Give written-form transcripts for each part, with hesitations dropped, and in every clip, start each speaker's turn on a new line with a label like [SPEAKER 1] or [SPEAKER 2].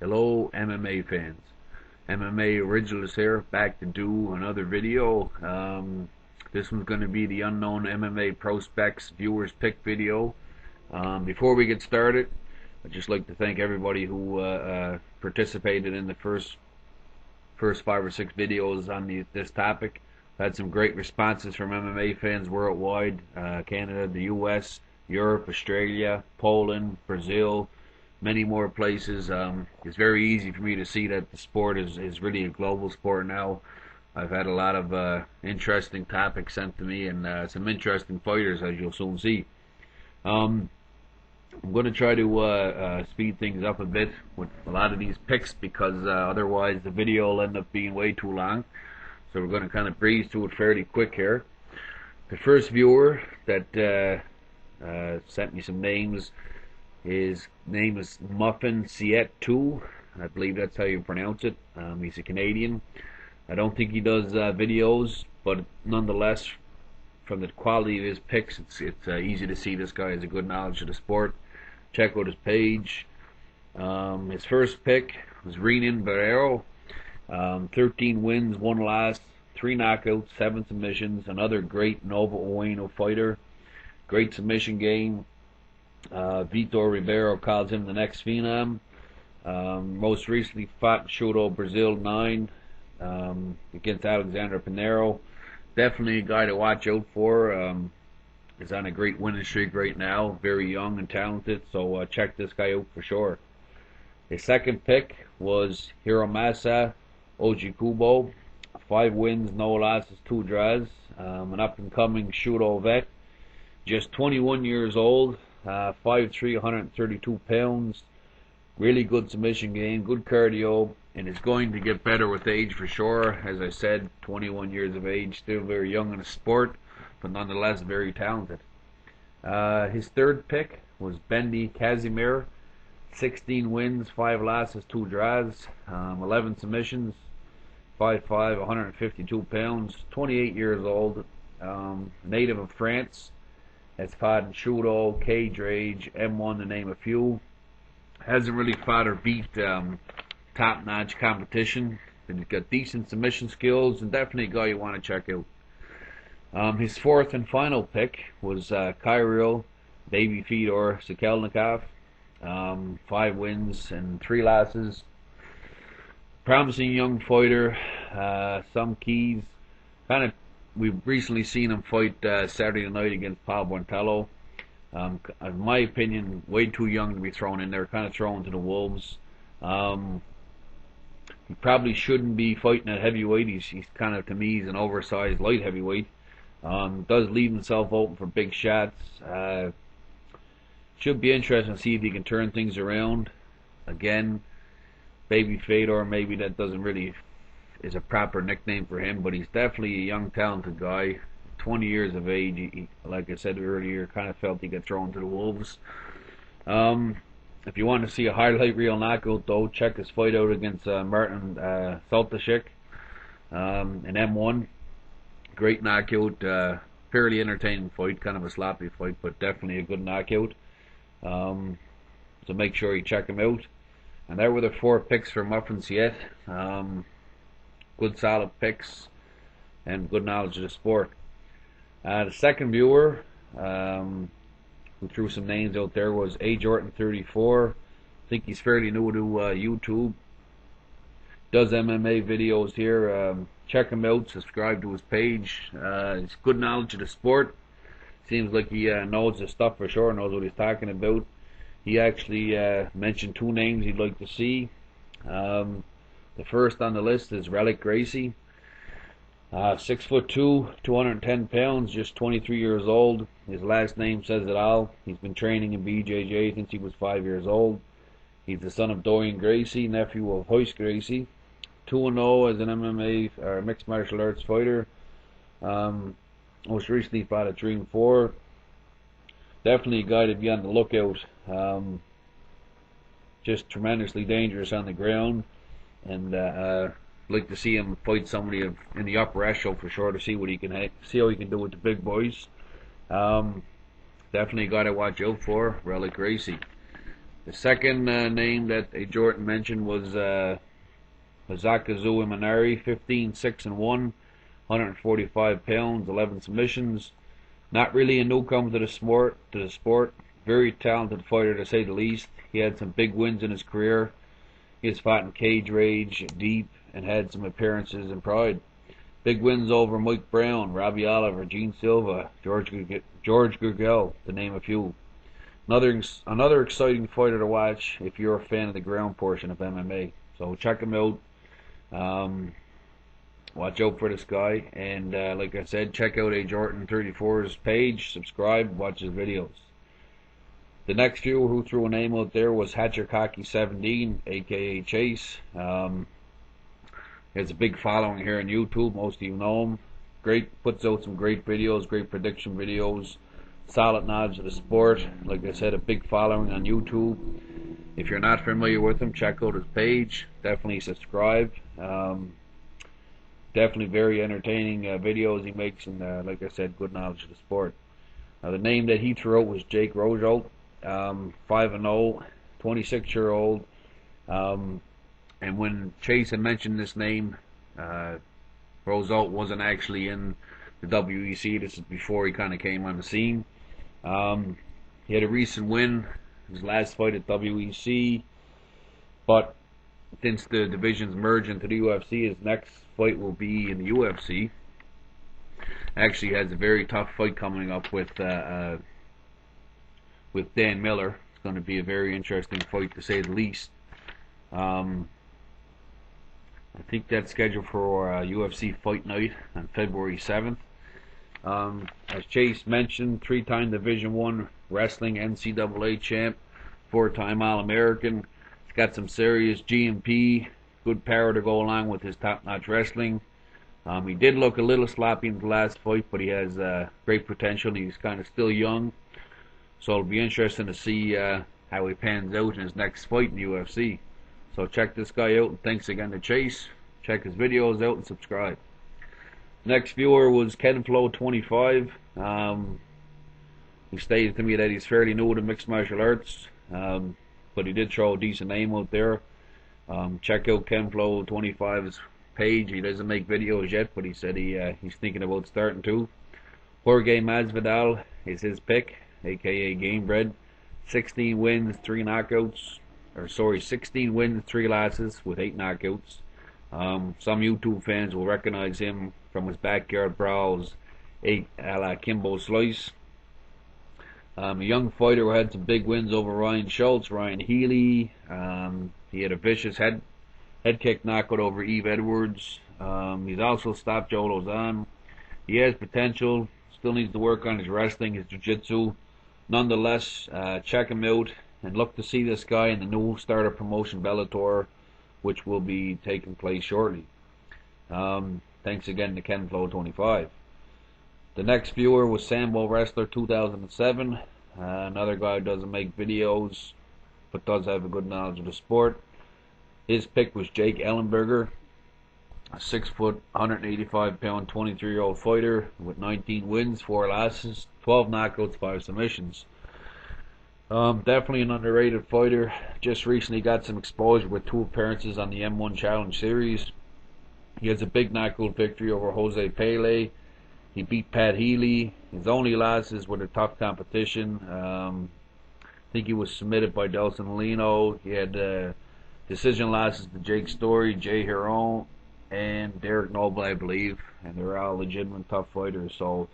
[SPEAKER 1] Hello MMA fans. MMA Originalist here, back to do another video. This one's going to be the unknown MMA prospects viewers pick video. Before we get started, I'd just like to thank everybody who participated in the first 5 or 6 videos on this topic. I've had some great responses from MMA fans worldwide, Canada, the US, Europe, Australia, Poland, Brazil, many more places. It's very easy for me to see that the sport is really a global sport now. I've had a lot of interesting topics sent to me and some interesting fighters, as you'll soon see. I'm going to try to speed things up a bit with a lot of these picks because otherwise the video will end up being way too long. So we're going to kind of breeze through it fairly quick here. The first viewer that sent me some names, his name is MuffinCet 2. I believe that's how you pronounce it. He's a Canadian. I don't think he does videos, but nonetheless, from the quality of his picks, it's easy to see this guy has a good knowledge of the sport. Check out his page. His first pick was Renan Barrero. 13 wins, 1 loss, 3 knockouts, 7 submissions. Another great Nova Ueno fighter. Great submission game. Vitor Ribeiro calls him the next phenom. Most recently fought in Shooto, Brazil 9 against Alexander Pinheiro. Definitely a guy to watch out for. Is on a great winning streak right now. Very young and talented, so check this guy out for sure. His second pick was Hiromasa Ojikubo. 5 wins, no losses, 2 draws. An up-and-coming Shooto vet. Just 21 years old. 5'3", 132 pounds. Really good submission game, good cardio, and is going to get better with age for sure. As I said, 21 years of age, still very young in the sport, but nonetheless very talented. His third pick was Bendy Casimir. 16 wins, 5 losses, 2 draws, 11 submissions, 5'5", 152 pounds, 28 years old, native of France. Has fought in Shooto, Cage Rage, M1 to name a few. Hasn't really fought or beat top-notch competition. But he's got decent submission skills and definitely a guy you want to check out. His fourth and final pick was Kirill Baby Fedor Sakelnikov. 5 wins and 3 losses. Promising young fighter. Some keys. We've recently seen him fight Saturday night against Paul Bontello. In my opinion, way too young to be thrown in there, kind of thrown to the wolves. He probably shouldn't be fighting at heavyweight. He's kind of, to me, he's an oversized light heavyweight. Does leave himself open for big shots. Should be interesting to see if he can turn things around. Again, Baby Fedor, maybe that doesn't really is a proper nickname for him, but he's definitely a young, talented guy. 20 years of age. He, like I said earlier, kind of felt he got thrown to the wolves. If you want to see a highlight reel knockout, though, check his fight out against Martin Saltashik in M1. Great knockout. Fairly entertaining fight. Kind of a sloppy fight, but definitely a good knockout. So make sure you check him out. And there were the 4 picks for MuffinCet. Good solid picks and good knowledge of the sport. The second viewer who threw some names out there was A. Jordan 34. I think he's fairly new to YouTube. Does MMA videos here. Check him out. Subscribe to his page. It's good knowledge of the sport. Seems like he knows his stuff for sure. Knows what he's talking about. He actually mentioned 2 names he'd like to see. The first on the list is Relic Gracie. 6'2", 210 pounds, just 23 years old. His last name says it all. He's been training in BJJ since he was 5 years old. He's the son of Dorian Gracie, nephew of Hoist Gracie. 2-0 as an MMA or mixed martial arts fighter. Most recently fought at Dream 4. Definitely a guy to be on the lookout. Just tremendously dangerous on the ground. And like to see him fight somebody in the upper echelon for sure, to see what he can see how he can do with the big boys. Definitely a guy to watch out for, Relic Gracie. The second name that A. Jordan mentioned was Hazakazu Imanari, 15-6-1, 145 pounds, 11 submissions. Not really a newcomer to the sport. Very talented fighter to say the least. He had some big wins in his career. He has fought in Cage Rage, Deep, and had some appearances in Pride. Big wins over Mike Brown, Robbie Oliver, Gene Silva, George Gurgel, to name a few. Another exciting fighter to watch if you're a fan of the ground portion of MMA. So check him out. Watch out for this guy. And like I said, check out A. Jordan 34's page. Subscribe. Watch his videos. The next viewer who threw a name out there was Hatchercocky17, aka Chase. He has a big following here on YouTube. Most of you know him. Puts out some great videos, great prediction videos. Solid knowledge of the sport. Like I said, a big following on YouTube. If you're not familiar with him, check out his page. Definitely subscribe. Definitely very entertaining videos he makes, and like I said, good knowledge of the sport. The name that he threw out was Jake Rojo, 5-0, 26-year-old. And when Chase had mentioned this name, Rozo wasn't actually in the WEC. This is before he kind of came on the scene. He had a recent win, his last fight at WEC, but since the divisions merge into the UFC, his next fight will be in the UFC. Actually, he has a very tough fight coming up with Dan Miller. It's going to be a very interesting fight, to say the least. I think that's scheduled for UFC Fight Night on February 7th. As Chase mentioned, 3-time Division I Wrestling NCAA champ, 4-time All-American. He's got some serious GMP, good power to go along with his top-notch wrestling. He did look a little sloppy in the last fight, but he has great potential. He's kind of still young, so it'll be interesting to see how he pans out in his next fight in the UFC. So check this guy out, and thanks again to Chase. Check his videos out and subscribe. Next viewer was KenFlow25. He stated to me that he's fairly new to mixed martial arts, but he did throw a decent name out there. Check out KenFlow25's page. He doesn't make videos yet, but he said he's thinking about starting to. Jorge Masvidal is his pick, aka Gamebred. 16 wins, 3 knockouts. 16 wins, 3 losses with 8 knockouts. Some YouTube fans will recognize him from his backyard brawls, a la Kimbo Slice. A young fighter who had some big wins over Ryan Schultz, Ryan Healy. He had a vicious head kick knockout over Eve Edwards. He's also stopped Joe Lozon. He has potential. Still needs to work on his wrestling, his jiu-jitsu. Nonetheless, check him out and look to see this guy in the new starter promotion Bellator, which will be taking place shortly. Thanks again to KenFlow25. The next viewer was Sambo Wrestler 2007. Another guy who doesn't make videos, but does have a good knowledge of the sport. His pick was Jake Ellenberger, a 6 foot, 185 pound, 23-year-old fighter with 19 wins, 4 losses, 12 knockouts, 5 submissions. Definitely an underrated fighter. Just recently got some exposure with 2 appearances on the M1 Challenge Series. He has a big knockout victory over Jose Pele. He beat Pat Healy. His only losses were the tough competition. I think he was submitted by Delson Lino. He had decision losses to Jake Story, Jay Heron, and Derek Noble, I believe. And they're all legitimate tough fighters. So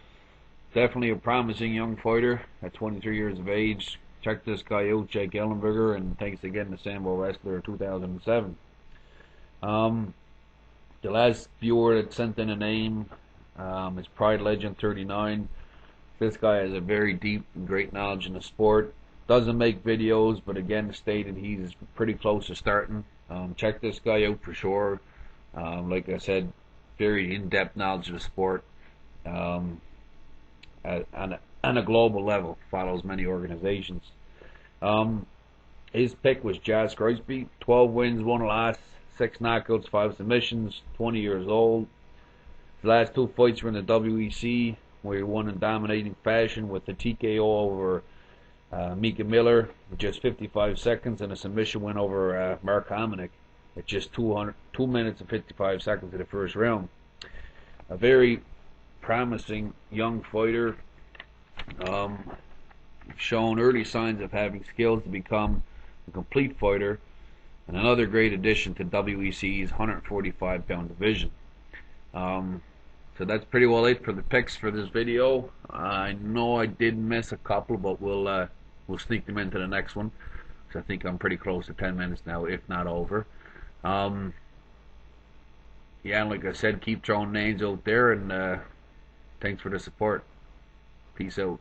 [SPEAKER 1] definitely a promising young fighter at 23 years of age. Check this guy out, Jake Ellenberger, and thanks again to Sambo Wrestler 2007. The last viewer that sent in a name is Pride Legend 39. This guy has a very deep and great knowledge in the sport. Doesn't make videos, but again stated he's pretty close to starting. Check this guy out for sure. Like I said, very in-depth knowledge of the sport. On a global level, follows many organizations. His pick was Jazz Crosby, 12 wins, 1 loss, 6 knockouts, 5 submissions, 20 years old. His last 2 fights were in the WEC, where he won in dominating fashion with the TKO over Mika Miller with just 55 seconds, and a submission win over Mark Hominick at just 2 minutes and 55 seconds in the first round. A very promising young fighter, shown early signs of having skills to become a complete fighter, and another great addition to WEC's 145-pound division. So that's pretty well it for the picks for this video. I know I did miss a couple, but we'll sneak them into the next one, because I think I'm pretty close to 10 minutes now, if not over. Yeah, like I said, keep throwing names out there, and thanks for the support. Peace out.